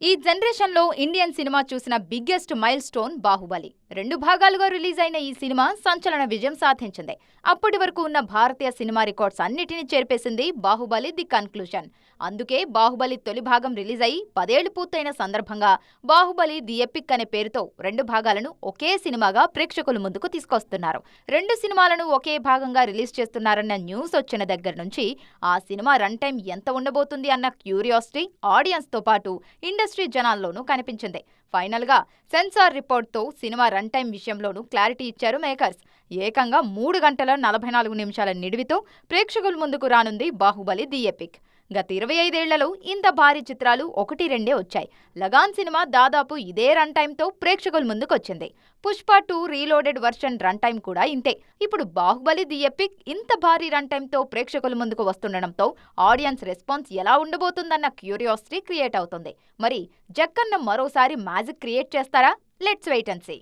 ఈ జనరేషన్లో Indian cinema చూసిన బిగ్గెస్ట్ మైల్ స్టోన్ బాహుబలి. 2 భాగాలుగా రిలీజ్ అయిన ఈ సినిమా సంచలన విజయం సాధించింది. అప్పటి వరకు ఉన్న భారతీయ సినిమా రికార్డ్స్ అన్నిటినీ చేర్పేసింది బాహుబలి ది కన్క్లూజన్. అందుకే బాహుబలి తొలి భాగం రిలీజ్ అయి 10 ఏళ్లు పూర్తయిన సందర్భంగా బాహుబలి ది ఎపిక్ అనే పేరుతో 2 భాగాలను ఒకే సినిమాగా ప్రేక్షకుల ముందుకు తీసుకొస్తున్నారు. 2 సినిమాలను ఒకే భాగంగా రిలీజ్ చేస్తున్నారన్న న్యూస్ వచ్చిన దగ్గర నుంచి ఆ సినిమా రన్ టైం ఎంత ఉండబోతుంది అన్న క్యూరియాసిటీ ఆడియన్స్ తో పాటు ఇండస్ట్రీ జనాల్లోనూ కనిపించింది. ఫైనల్ గా సెన్సార్ రిపోర్ట్ తో సినిమా రన్ టైం విషయంలోనూ క్లారిటీ ఇచ్చారు మేకర్స్. ఏకంగా 3 గంటల 44 నిమిషాల నిడివితో ప్రేక్షకుల ముందుకు రానుంది బాహుబలి ది ఎపిక్. గత 25 ఏళ్లలో ఇంత భారీ చిత్రాలు 1-2 వచ్చాయి. లగాన్ సినిమా దాదాపు ఇదే రన్ టైంతో ప్రేక్షకుల ముందుకొచ్చింది. Pushpa 2 reloaded version run time కూడా ఇంతే. ఇప్పుడు బాహుబలి ది ఎపిక్ ఇంత భారీ రన్ టైంతో ప్రేక్షకుల ముందుకు వస్తుండడంతో ఆడియన్స్ రెస్పాన్స్ ఎలా ఉండబోతుందన్న క్యూరియాసిటీ క్రియేట్ అవుతుంది. మరి జక్కన్న మరోసారి మ్యాజిక్ క్రియేట్ చేస్తారా? Let's wait and see.